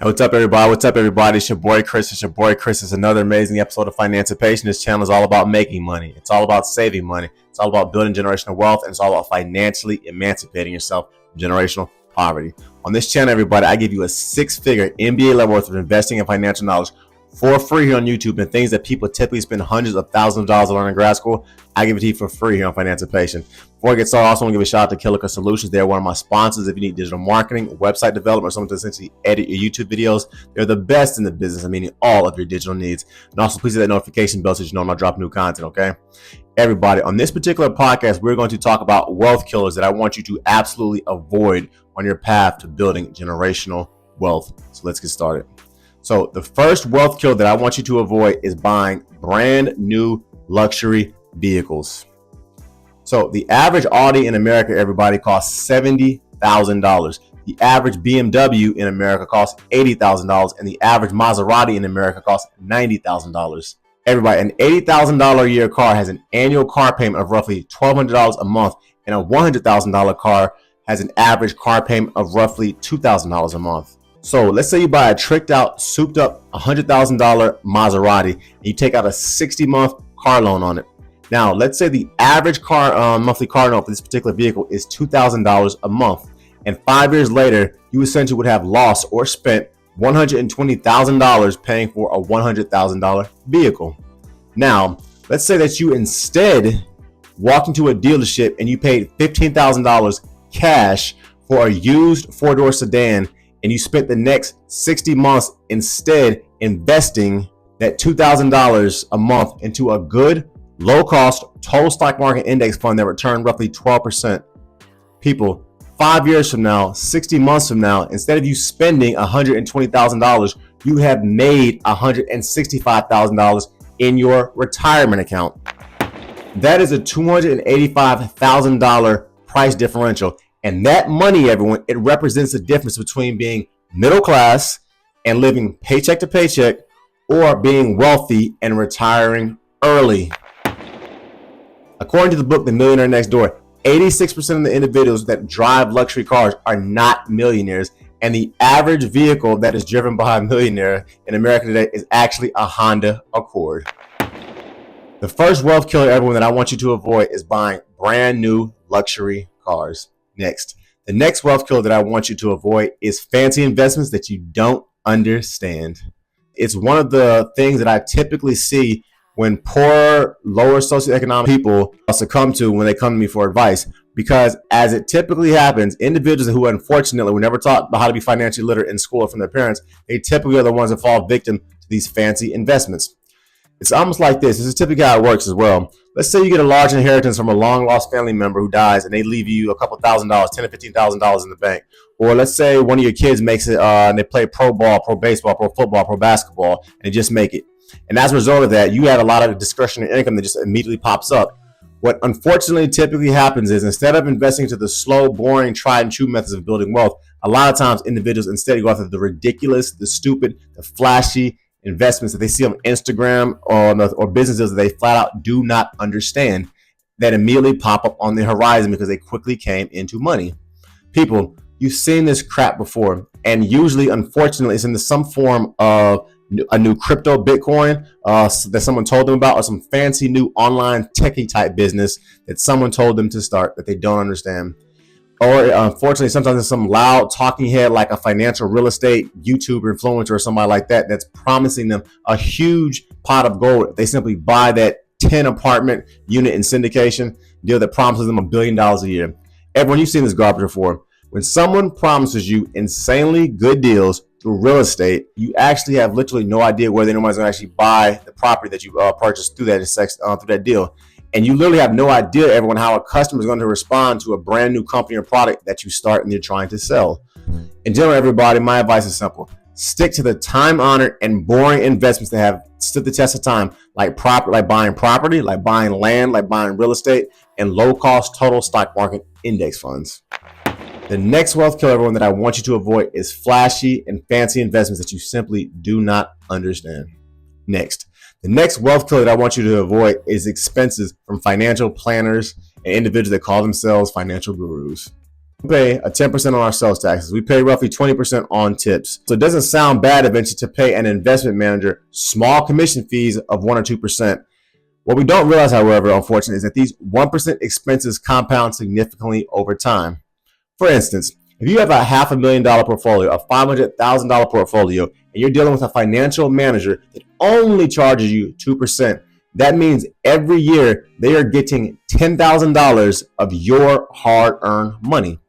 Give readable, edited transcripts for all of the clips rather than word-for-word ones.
Hey, what's up, everybody? What's up, everybody? It's your boy Chris. It's another amazing episode of Financipation. This channel is all about making money. It's all about saving money. It's all about building generational wealth, and it's all about financially emancipating yourself from generational poverty. On this channel, everybody, I give you a six-figure MBA level worth of investing and financial knowledge for free here on YouTube, and things that people typically spend hundreds of thousands of dollars to learn in grad school, I give it to you for free here on Financipation. Before I get started, I also want to give a shout out to Killer Solutions. They're one of my sponsors. If you need digital marketing, website development, or someone to essentially edit your YouTube videos, they're the best in the business, meaning all of your digital needs. And also, please hit that notification bell so you know when I drop new content, okay? Everybody, on this particular podcast, we're going to talk about wealth killers that I want you to absolutely avoid on your path to building generational wealth. So let's get started. So the first wealth killer that I want you to avoid is buying brand new luxury vehicles. So the average Audi in America, everybody, costs $70,000. The average BMW in America costs $80,000, and the average Maserati in America costs $90,000. Everybody, an $80,000 a year car has an annual car payment of roughly $1,200 a month, and a $100,000 car has an average car payment of roughly $2,000 a month. So let's say you buy a tricked out, souped up $100,000 Maserati, and you take out a 60-month car loan on it. Now, let's say the average monthly car note for this particular vehicle is $2,000 a month, and 5 years later, you essentially would have lost or spent $120,000 paying for a $100,000 vehicle. Now, let's say that you instead walked into a dealership and you paid $15,000 cash for a used four-door sedan, and you spent the next 60 months instead investing that $2,000 a month into a good, low-cost total stock market index fund that returned roughly 12%. People, 5 years from now, 60 months from now, instead of you spending $120,000, you have made $165,000 in your retirement account. That is a $285,000 price differential. And that money, everyone, it represents the difference between being middle class and living paycheck to paycheck, or being wealthy and retiring early. According to the book, The Millionaire Next Door, 86% of the individuals that drive luxury cars are not millionaires. And the average vehicle that is driven by a millionaire in America today is actually a Honda Accord. The first wealth killer, everyone, that I want you to avoid is buying brand new luxury cars. Next, the next wealth killer that I want you to avoid is fancy investments that you don't understand. It's one of the things that I typically see when poor, lower socioeconomic people succumb to when they come to me for advice. Because as it typically happens, individuals who unfortunately were never taught how to be financially literate in school or from their parents, they typically are the ones that fall victim to these fancy investments. It's almost like this. This is typically how it works as well. Let's say you get a large inheritance from a long lost family member who dies, and they leave you a couple $1,000, $10,000 or $15,000 in the bank. Or let's say one of your kids makes it, and they play pro ball, pro baseball, pro football, pro basketball, and they just make it. And as a result of that, you have a lot of discretionary income that just immediately pops up. What unfortunately typically happens is, instead of investing into the slow, boring, tried and true methods of building wealth, a lot of times individuals instead go after the ridiculous, the stupid, the flashy investments that they see on Instagram or businesses that they flat out do not understand, that immediately pop up on the horizon because they quickly came into money. People, you've seen this crap before, and usually, unfortunately, it's in some form of a new crypto Bitcoin that someone told them about, or some fancy new online techie type business that someone told them to start that they don't understand. Or unfortunately, sometimes it's some loud talking head like a financial real estate YouTuber influencer or somebody like that that's promising them a huge pot of gold. They simply buy that 10 apartment unit in syndication deal that promises them $1 billion a year. Everyone, you've seen this garbage before. When someone promises you insanely good deals through real estate, you actually have literally no idea whether anybody's going to actually buy the property that you purchased through that deal. And you literally have no idea, everyone, how a customer is going to respond to a brand new company or product that you start and you're trying to sell. In general, everybody, my advice is simple. Stick to the time-honored and boring investments that have stood the test of time, like buying property, like buying land, like buying real estate, and low-cost total stock market index funds. The next wealth killer, everyone, that I want you to avoid is flashy and fancy investments that you simply do not understand. Next, the next wealth killer that I want you to avoid is expenses from financial planners and individuals that call themselves financial gurus. We pay a 10% on our sales taxes. We pay roughly 20% on tips. So it doesn't sound bad eventually to pay an investment manager small commission fees of 1 or 2%. What we don't realize, however, unfortunately, is that these 1% expenses compound significantly over time. For instance, if you have a $500,000 portfolio, a $500,000 portfolio, and you're dealing with a financial manager that only charges you 2%, that means every year they are getting $10,000 of your hard-earned money.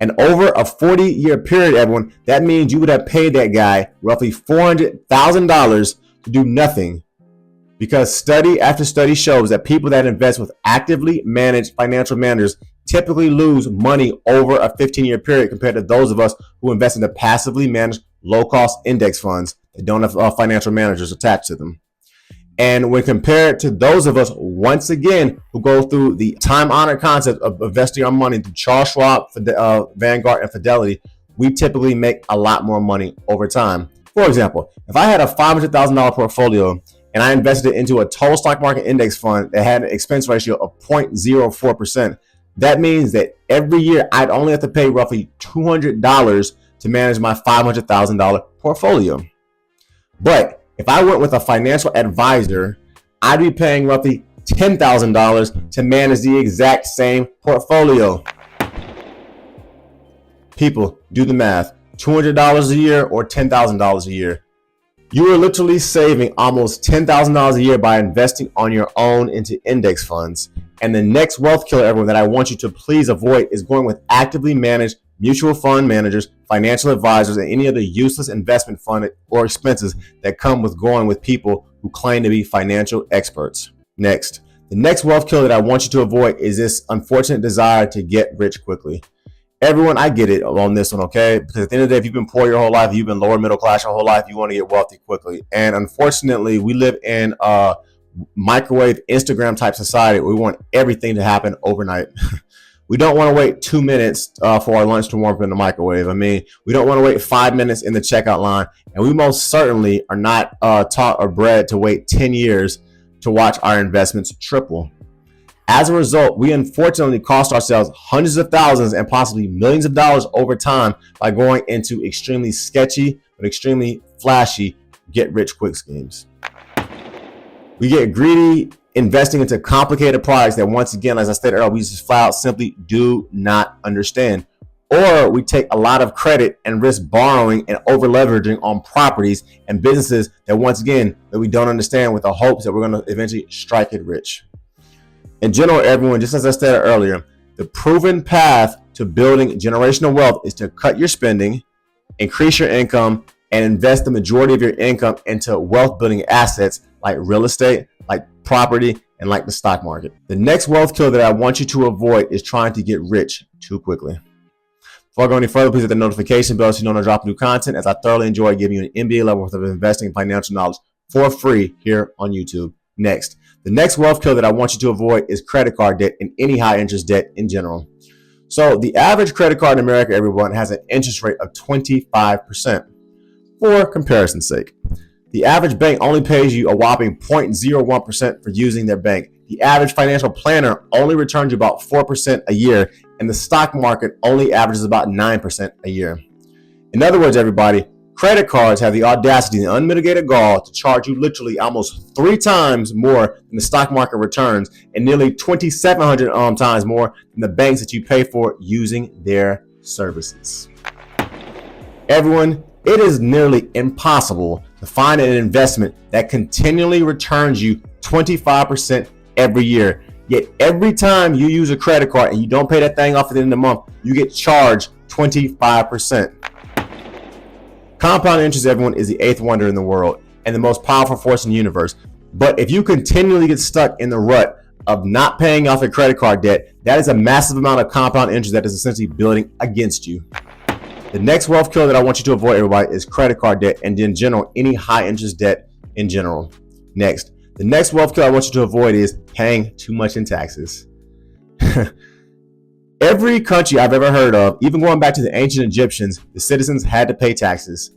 And over a 40-year period, everyone, that means you would have paid that guy roughly $400,000 to do nothing. Because study after study shows that people that invest with actively managed financial managers typically lose money over a 15-year period compared to those of us who invest in the passively managed low-cost index funds that don't have financial managers attached to them. And when compared to those of us, once again, who go through the time-honored concept of investing our money through Charles Schwab, Vanguard, and Fidelity, we typically make a lot more money over time. For example, if I had a $500,000 portfolio and I invested it into a total stock market index fund that had an expense ratio of 0.04%, that means that every year I'd only have to pay roughly $200 to manage my $500,000 portfolio. But if I went with a financial advisor, I'd be paying roughly $10,000 to manage the exact same portfolio. People, do the math. $200 a year or $10,000 a year. You are literally saving almost $10,000 a year by investing on your own into index funds. And the next wealth killer, everyone, that I want you to please avoid is going with actively managed mutual fund managers, financial advisors, and any other useless investment fund or expenses that come with going with people who claim to be financial experts. Next, the next wealth killer that I want you to avoid is this unfortunate desire to get rich quickly. Everyone, I get it on this one, okay? Because at the end of the day, if you've been poor your whole life, you've been lower middle class your whole life, you want to get wealthy quickly. And unfortunately, we live in a microwave Instagram type society where we want everything to happen overnight. We don't want to wait 2 minutes for our lunch to warm up in the microwave. I mean, we don't want to wait 5 minutes in the checkout line. And we most certainly are not taught or bred to wait 10 years to watch our investments triple. As a result, we unfortunately cost ourselves hundreds of thousands and possibly millions of dollars over time by going into extremely sketchy but extremely flashy get-rich-quick schemes. We get greedy investing into complicated products that, once again, as I stated earlier, we just flat out simply do not understand. Or we take a lot of credit and risk borrowing and over leveraging on properties and businesses that, once again, that we don't understand, with the hopes that we're going to eventually strike it rich. In general, everyone, just as I stated earlier, the proven path to building generational wealth is to cut your spending, increase your income, and invest the majority of your income into wealth building assets like real estate, like property, and like the stock market. The next wealth killer that I want you to avoid is trying to get rich too quickly. Before I go any further, please hit the notification bell so you know when I drop new content, as I thoroughly enjoy giving you an MBA level worth of investing and financial knowledge for free here on YouTube. Next, the next wealth killer that I want you to avoid is credit card debt and any high interest debt in general. So the average credit card in America, everyone, has an interest rate of 25%. For comparison's sake, the average bank only pays you a whopping 0.01% for using their bank. The average financial planner only returns you about 4% a year, and the stock market only averages about 9% a year. In other words, everybody, credit cards have the audacity and unmitigated gall to charge you literally almost 3 times more than the stock market returns, and nearly 2,700 times more than the banks that you pay for using their services. Everyone, it is nearly impossible to find an investment that continually returns you 25% every year. Yet every time you use a credit card and you don't pay that thing off at the end of the month, you get charged 25%. Compound interest, everyone, is the 8th wonder in the world and the most powerful force in the universe. But if you continually get stuck in the rut of not paying off your credit card debt, that is a massive amount of compound interest that is essentially building against you. The next wealth killer that I want you to avoid, everybody, is credit card debt and, in general, any high interest debt in general. Next, the next wealth killer I want you to avoid is paying too much in taxes. Every country I've ever heard of, even going back to the ancient Egyptians, the citizens had to pay taxes.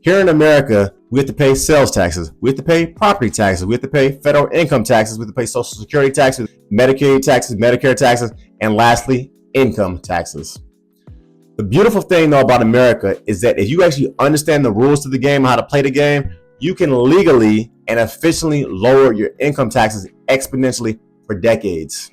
Here in America, we have to pay sales taxes, we have to pay property taxes, we have to pay federal income taxes, we have to pay Social Security taxes, Medicaid taxes, Medicare taxes, and lastly, income taxes. The beautiful thing though about America is that if you actually understand the rules to the game and how to play the game, you can legally and efficiently lower your income taxes exponentially for decades.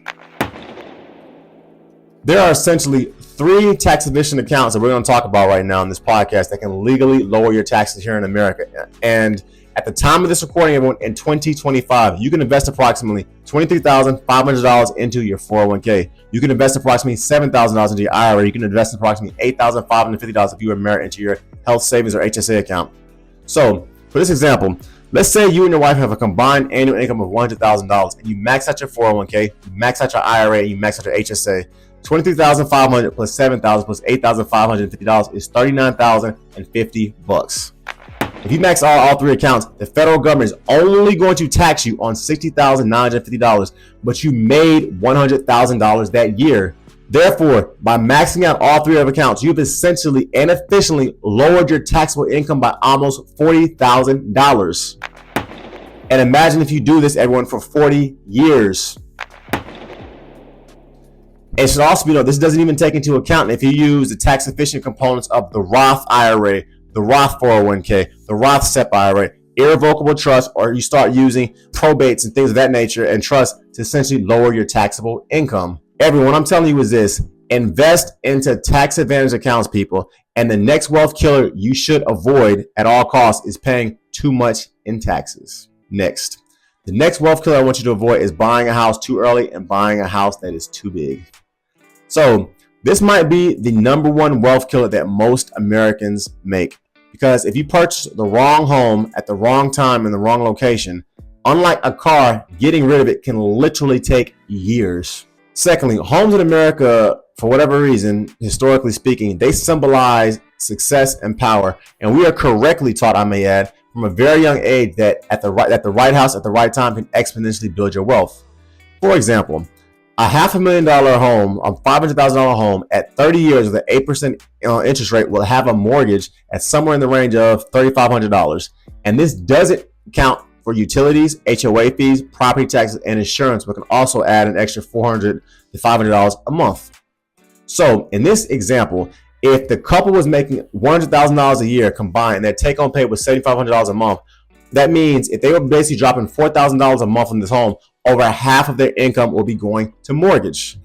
There are essentially 3 tax efficient accounts that we're going to talk about right now in this podcast that can legally lower your taxes here in America. And at the time of this recording, everyone, in 2025, you can invest approximately $23,500 into your 401k. You can invest approximately $7,000 into your IRA. You can invest approximately $8,550 if you are married into your health savings or HSA account. So for this example, let's say you and your wife have a combined annual income of $100,000 and you max out your 401k, you max out your IRA, and you max out your HSA. $23,500 plus $7,000 plus $8,550 is $39,050. If you max out all 3 accounts, the federal government is only going to tax you on $60,950, but you made $100,000 that year. Therefore, by maxing out all 3 of accounts, you've essentially and efficiently lowered your taxable income by almost $40,000. And imagine if you do this, everyone, for 40 years. It should also be noted, this doesn't even take into account if you use the tax efficient components of the Roth IRA, the Roth 401k, the Roth SEP IRA, irrevocable trust, or you start using probates and things of that nature and trust to essentially lower your taxable income. Everyone, I'm telling you is this: invest into tax advantage accounts, people. And the next wealth killer you should avoid at all costs is paying too much in taxes. Next, the next wealth killer I want you to avoid is buying a house too early and buying a house that is too big. So this might be the number 1 wealth killer that most Americans make, because if you purchase the wrong home at the wrong time in the wrong location, unlike a car, getting rid of it can literally take years. Secondly, homes in America, for whatever reason, historically speaking, they symbolize success and power, and we are correctly taught, I may add, from a very young age that at the right house at the right time can exponentially build your wealth. For example, a $500,000 home, a $500,000 home at 30 years with an 8% interest rate will have a mortgage at somewhere in the range of $3,500. And this doesn't count for utilities, HOA fees, property taxes, and insurance, but can also add an extra $400 to $500 a month. So in this example, if the couple was making $100,000 a year combined and their take-home pay was $7,500 a month, that means if they were basically dropping $4,000 a month in this home, over half of their income will be going to mortgage.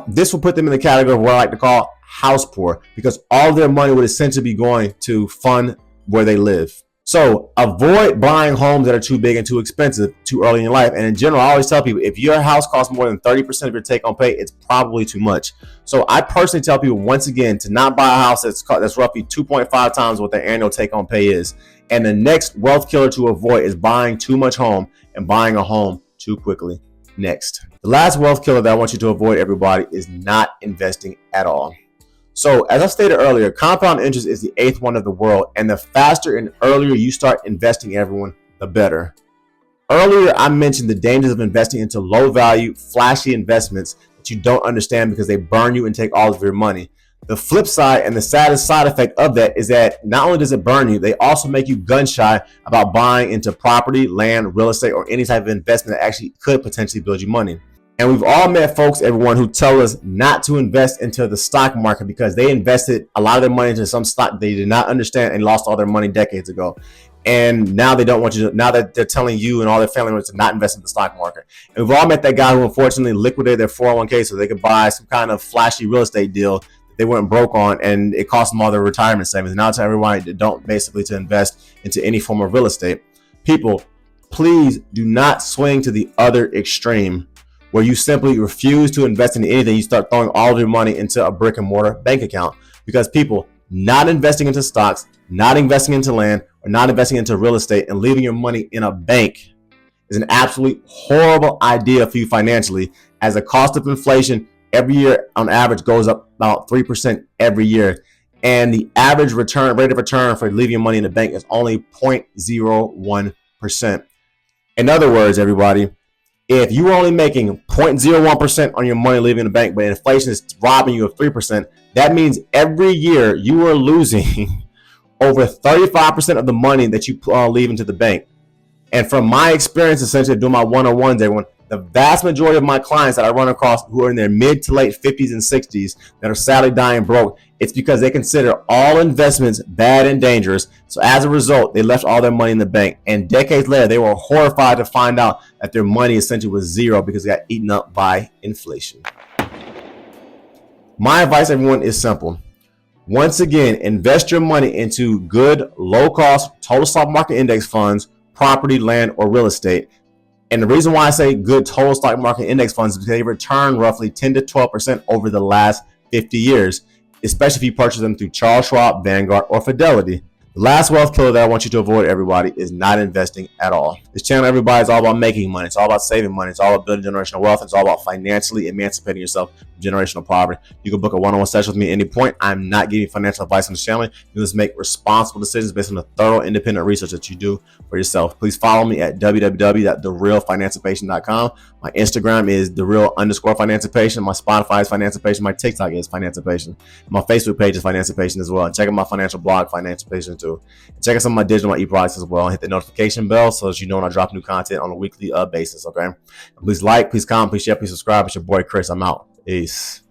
This will put them in the category of what I like to call house poor, because all of their money would essentially be going to fund where they live. So avoid buying homes that are too big and too expensive too early in your life. And in general, I always tell people, if your house costs more than 30% of your take-home pay, it's probably too much. So I personally tell people, once again, to not buy a house that's roughly 2.5 times what their annual take-home pay is. And the next wealth killer to avoid is buying too much home and buying a home too quickly. Next, the last wealth killer that I want you to avoid, everybody, is not investing at all. So as I stated earlier, compound interest is the 8th wonder of the world, and the faster and earlier you start investing, everyone, the better. Earlier, I mentioned the dangers of investing into low value, flashy investments that you don't understand because they burn you and take all of your money. The flip side and the saddest side effect of that is that not only does it burn you, they also make you gun shy about buying into property, land, real estate, or any type of investment that actually could potentially build you money. And we've all met folks, everyone, who tell us not to invest into the stock market because they invested a lot of their money into some stock they did not understand and lost all their money decades ago. And now they don't want you to, now that they're telling you and all their family members to not invest in the stock market. And we've all met that guy who unfortunately liquidated their 401k so they could buy some kind of flashy real estate deal they went broke on, and it cost them all their retirement savings. Now tell everyone don't basically to invest into any form of real estate. People, please do not swing to the other extreme where you simply refuse to invest in anything. You start throwing all of your money into a brick and mortar bank account, because people, not investing into stocks, not investing into land, or not investing into real estate and leaving your money in a bank is an absolutely horrible idea for you financially, as the cost of inflation every year on average goes up about 3% every year. And the average rate of return for leaving your money in the bank is only 0.01%. In other words, everybody, if you were only making 0.01% on your money leaving the bank, but inflation is robbing you of 3%, that means every year you are losing over 35% of the money that you leave into the bank. And from my experience, essentially doing my one-on-ones, everyone, The vast majority of my clients that I run across who are in their mid to late 50s and 60s that are sadly dying broke, it's because they consider all investments bad and dangerous. So as a result, they left all their money in the bank. And decades later, they were horrified to find out that their money essentially was zero because it got eaten up by inflation. My advice, everyone, is simple. Once again, invest your money into good, low-cost, total stock market index funds, property, land, or real estate. And the reason why I say good total stock market index funds is because they return roughly 10 to 12% over the last 50 years, especially if you purchase them through Charles Schwab, Vanguard, or Fidelity. The last wealth killer that I want you to avoid, everybody, is not investing at all. This channel, everybody, is all about making money. It's all about saving money. It's all about building generational wealth. It's all about financially emancipating yourself from generational poverty. You can book a one-on-one session with me at any point. I'm not giving financial advice on this channel. You just make responsible decisions based on the thorough independent research that you do for yourself. Please follow me at www.therealfinancipation.com. My Instagram is thereal_financipation. My Spotify is Financipation. My TikTok is Financipation. My Facebook page is Financipation as well. And check out my financial blog, Financipation, too. And check out some of my digital, my e-products as well. And hit the notification bell so that you know when I drop new content on a weekly basis, okay? And please like, please comment, please share, please subscribe. It's your boy Chris. I'm out. Peace.